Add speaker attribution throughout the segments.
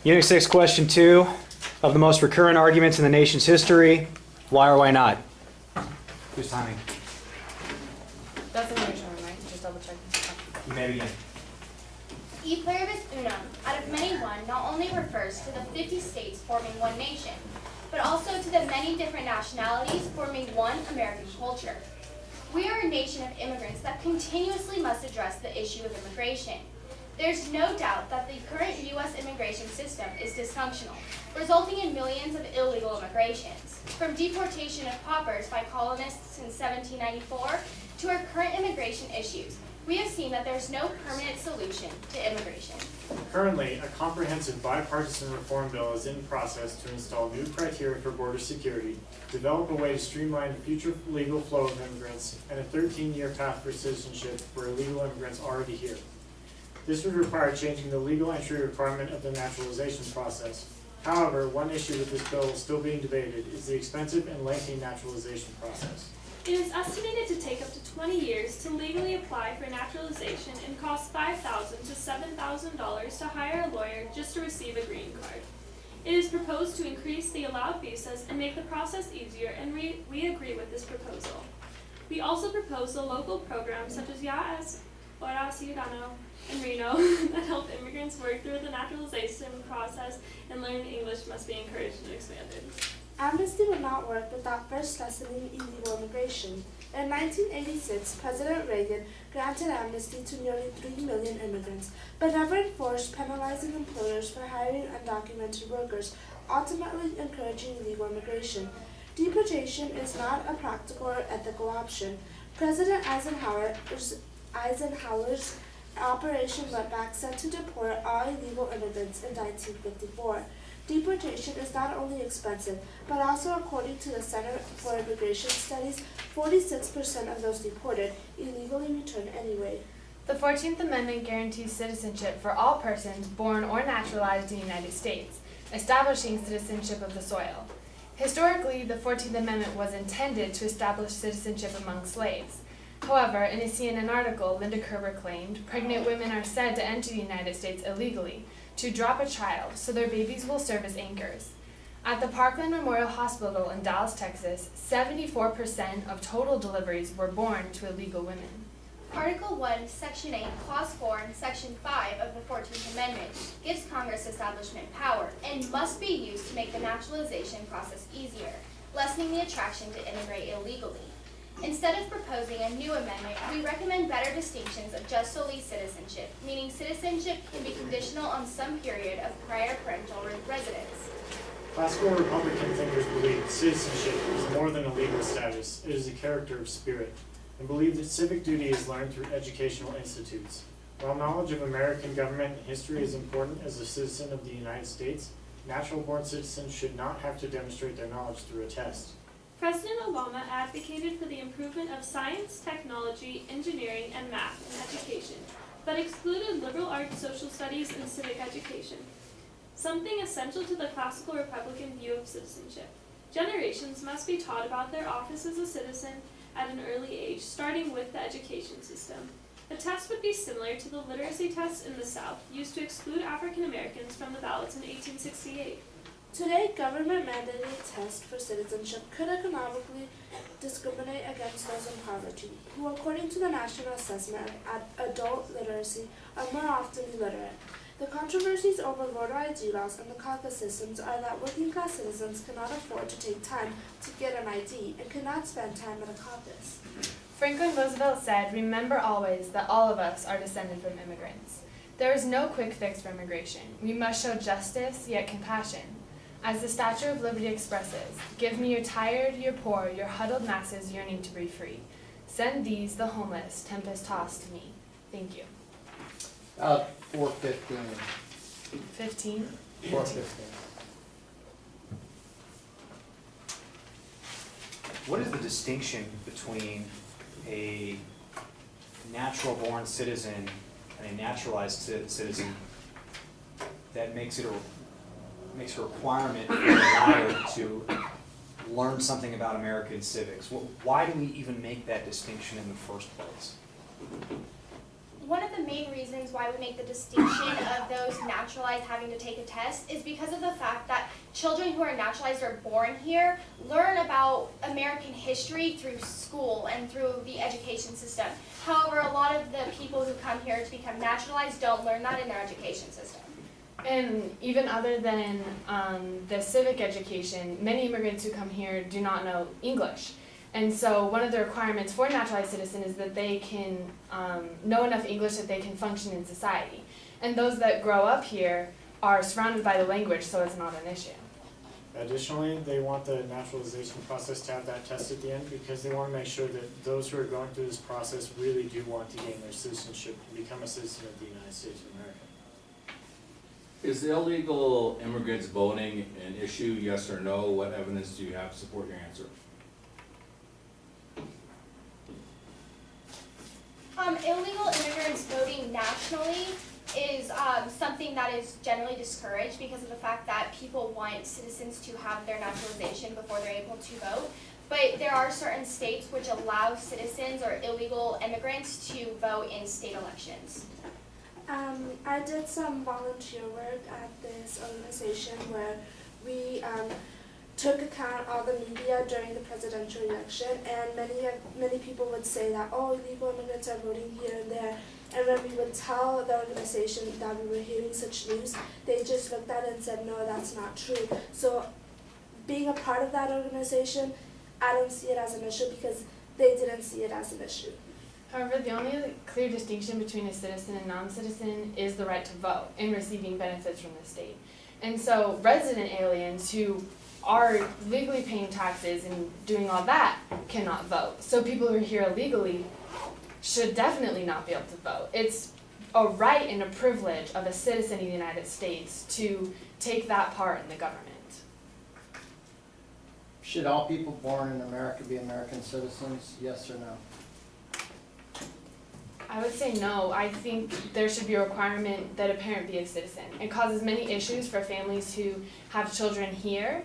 Speaker 1: Unit 6, question 2. Of the most recurrent arguments in the nation's history, why or why not? Who's timing?
Speaker 2: That's the original one, right? Just double check.
Speaker 1: You may begin.
Speaker 3: E pluribus unum, out of many one, not only refers to the 50 states forming one nation, but also to the many different nationalities forming one American culture. We are a nation of immigrants that continuously must address the issue of immigration. There's no doubt that the current U.S. immigration system is dysfunctional, resulting in millions of illegal immigrations. From deportation of paupers by colonists in 1794 to our current immigration issues, we have seen that there's no permanent solution to immigration.
Speaker 4: Currently, a comprehensive bipartisan reform bill is in process to install new criteria for border security, develop a way to streamline the future legal flow of immigrants, and a 13-year path for citizenship for illegal immigrants already here. This would require changing the legal entry requirement of the naturalization process. However, one issue with this bill still being debated is the expensive and lengthy naturalization process.
Speaker 5: It is estimated to take up to 20 years to legally apply for naturalization and cost $5,000 to $7,000 to hire a lawyer just to receive a green card. It is proposed to increase the allowed visas and make the process easier, and we agree with this proposal. We also propose the local programs such as Ya es Hora Ciudadano in Reno that help immigrants work through the naturalization process and learn English must be encouraged and expanded.
Speaker 6: Amnesty would not work without first lessening illegal immigration. In 1986, President Reagan granted amnesty to nearly 3 million immigrants, but never enforced penalizing employers for hiring undocumented workers, ultimately encouraging illegal immigration. Deportation is not a practical or ethical option. President Eisenhower's Operation Wetback set to deport all illegal immigrants in 1954. Deportation is not only expensive, but also, according to the Center for Immigration Studies, 46% of those deported illegally return anyway.
Speaker 2: The 14th Amendment guarantees citizenship for all persons born or naturalized in the United States, establishing citizenship of the soil. Historically, the 14th Amendment was intended to establish citizenship among slaves. However, in a CNN article, Linda Kerber claimed pregnant women are said to enter the United States illegally to drop a child so their babies will serve as anchors. At the Parkland Memorial Hospital in Dallas, Texas, 74% of total deliveries were born to illegal women.
Speaker 3: Article 1, Section 8, Clause 4, and Section 5 of the 14th Amendment gives Congress establishment power and must be used to make the naturalization process easier, lessening the attraction to immigrate illegally. Instead of proposing a new amendment, we recommend better distinctions of just solely citizenship, meaning citizenship can be conditional on some period of prior parental residence.
Speaker 4: Classical Republican thinkers believe citizenship is more than a legal status, it is a character of spirit, and believe that civic duty is learned through educational institutes. While knowledge of American government and history is important as a citizen of the United States, natural-born citizens should not have to demonstrate their knowledge through a test.
Speaker 5: President Obama advocated for the improvement of science, technology, engineering, and math in education, but excluded liberal arts, social studies, and civic education, something essential to the classical Republican view of citizenship. Generations must be taught about their office as a citizen at an early age, starting with the education system. The test would be similar to the literacy test in the South, used to exclude African Americans from the ballots in 1868.
Speaker 6: Today, government-mandated tests for citizenship could economically discriminate against those in poverty, who, according to the National Assessment of Adult Literacy, are more often illiterate. The controversies over voter ID laws and the caucus systems are that working-class citizens cannot afford to take time to get an ID and cannot spend time at a caucus.
Speaker 2: Franklin Roosevelt said, "Remember always that all of us are descended from immigrants." There is no quick fix for immigration. We must show justice, yet compassion. As the Statue of Liberty expresses, "Give me your tired, your poor, your huddled masses yearning to be free. Send these, the homeless, tempest-tossed to me." Thank you.
Speaker 7: 4:15.
Speaker 2: 15.
Speaker 7: 4:15.
Speaker 1: What is the distinction between a natural-born citizen and a naturalized citizen that makes it a requirement for a liar to learn something about American civics? Why do we even make that distinction in the first place?
Speaker 3: one of the main reasons why we make the distinction of those naturalized having to take a test is because of the fact that children who are naturalized or born here learn about American history through school and through the education system. However, a lot of the people who come here to become naturalized don't learn that in their education system.
Speaker 2: And even other than the civic education, many immigrants who come here do not know English. And so one of the requirements for a naturalized citizen is that they can know enough English that they can function in society. And those that grow up here are surrounded by the language, so it's not an issue.
Speaker 4: Additionally, they want the naturalization process to have that test at the end because they want to make sure that those who are going through this process really do want to gain their citizenship and become a citizen of the United States of America.
Speaker 7: Is illegal immigrants voting an issue, yes or no? What evidence do you have to support your answer?
Speaker 3: Illegal immigrants voting nationally is something that is generally discouraged because of the fact that people want citizens to have their naturalization before they're able to vote. But there are certain states which allow citizens or illegal immigrants to vote in state elections.
Speaker 6: I did some volunteer work at this organization where we took account of the media during the presidential election, and many people would say that, oh, illegal immigrants are voting here and there. And when we would tell the organization that we were hearing such news, they just looked at it and said, no, that's not true. So being a part of that organization, I don't see it as an issue because they didn't see it as an issue.
Speaker 2: However, the only clear distinction between a citizen and non-citizen is the right to vote and receiving benefits from the state. And so resident aliens who are legally paying taxes and doing all that cannot vote. So people who are here illegally should definitely not be able to vote. It's a right and a privilege of a citizen of the United States to take that part in the government.
Speaker 8: Should all people born in America be American citizens, yes or no?
Speaker 2: I would say no. I think there should be a requirement that a parent be a citizen. It causes many issues for families who have children here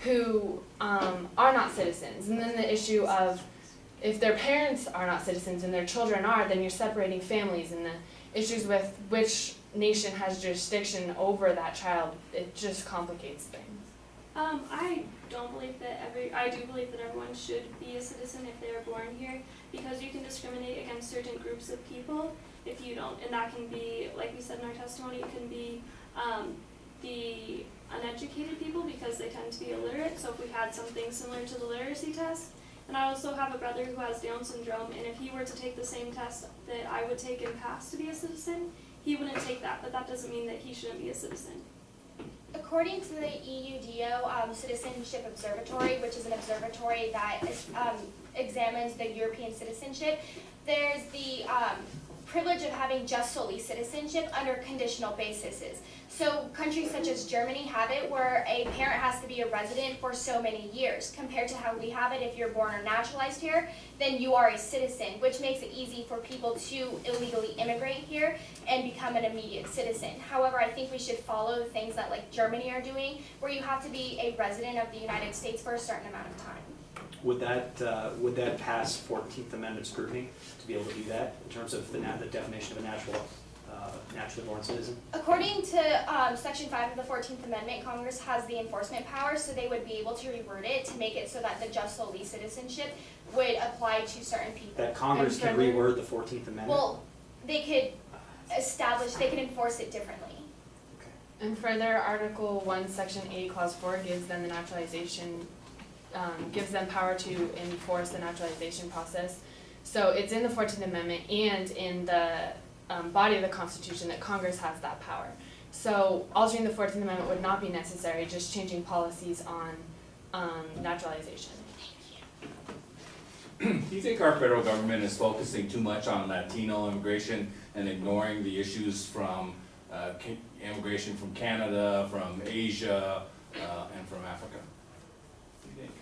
Speaker 2: who are not citizens. And then the issue of if their parents are not citizens and their children are, then you're separating families, and the issues with which nation has jurisdiction over that child, it just complicates things.
Speaker 5: I don't believe that I do believe that everyone should be a citizen if they are born here, because you can discriminate against certain groups of people if you don't, and that can be, like we said in our testimony, it can be the uneducated people because they tend to be illiterate. So if we had something similar to the literacy test, and I also have a brother who has Down syndrome, and if he were to take the same test that I would take and pass to be a citizen, he wouldn't take that, but that doesn't mean that he shouldn't be a citizen.
Speaker 3: According to the EUDO Citizenship Observatory, which is an observatory that examines the European citizenship, there's the privilege of having just solely citizenship under conditional bases. So countries such as Germany have it where a parent has to be a resident for so many years, compared to how we have it. If you're born or naturalized here, then you are a citizen, which makes it easy for people to illegally immigrate here and become an immediate citizen. However, I think we should follow the things that like Germany are doing, where you have to be a resident of the United States for a certain amount of time.
Speaker 1: Would that pass 14th Amendment scrutiny to be able to do that in terms of the definition of a naturally born citizen?
Speaker 3: According to Section 5 of the 14th Amendment, Congress has the enforcement power, so they would be able to reword it to make it so that the just solely citizenship would apply to certain people.
Speaker 1: That Congress can reword the 14th Amendment?
Speaker 3: Well, they could enforce it differently.
Speaker 1: Okay.
Speaker 2: And further, Article 1, Section 8, Clause 4 gives them the naturalization, gives them power to enforce the naturalization process. So it's in the 14th Amendment and in the body of the Constitution that Congress has that power. So altering the 14th Amendment would not be necessary, just changing policies on naturalization.
Speaker 7: Do you think our federal government is focusing too much on Latino immigration and ignoring the issues from immigration from Canada, from Asia, and from Africa? What do you think?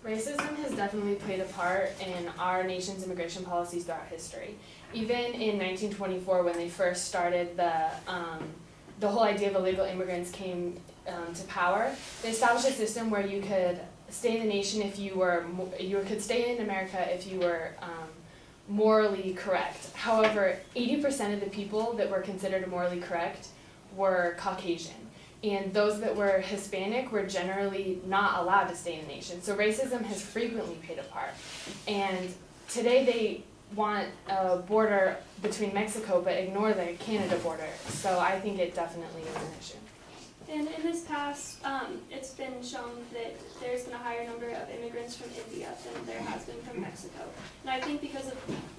Speaker 2: Racism has definitely played a part in our nation's immigration policies throughout history. Even in 1924, when they first started the whole idea of illegal immigrants came to power, they established a system where you could stay in the nation if you could stay in America if you were morally correct. However, 80% of the people that were considered morally correct were Caucasian. And those that were Hispanic were generally not allowed to stay in the nation. So racism has frequently played a part. And today they want a border between Mexico but ignore the Canada border. So I think it definitely is an issue.
Speaker 5: And in this past, it's been shown that there's been a higher number of immigrants from India than there has been from Mexico. And I think because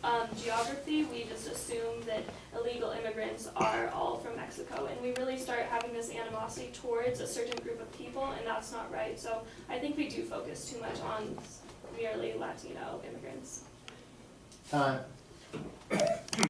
Speaker 5: of geography, we just assume that illegal immigrants are all from Mexico. And we really start having this animosity towards a certain group of people, and that's not right. So I think we do focus too much on merely Latino immigrants.
Speaker 8: Time.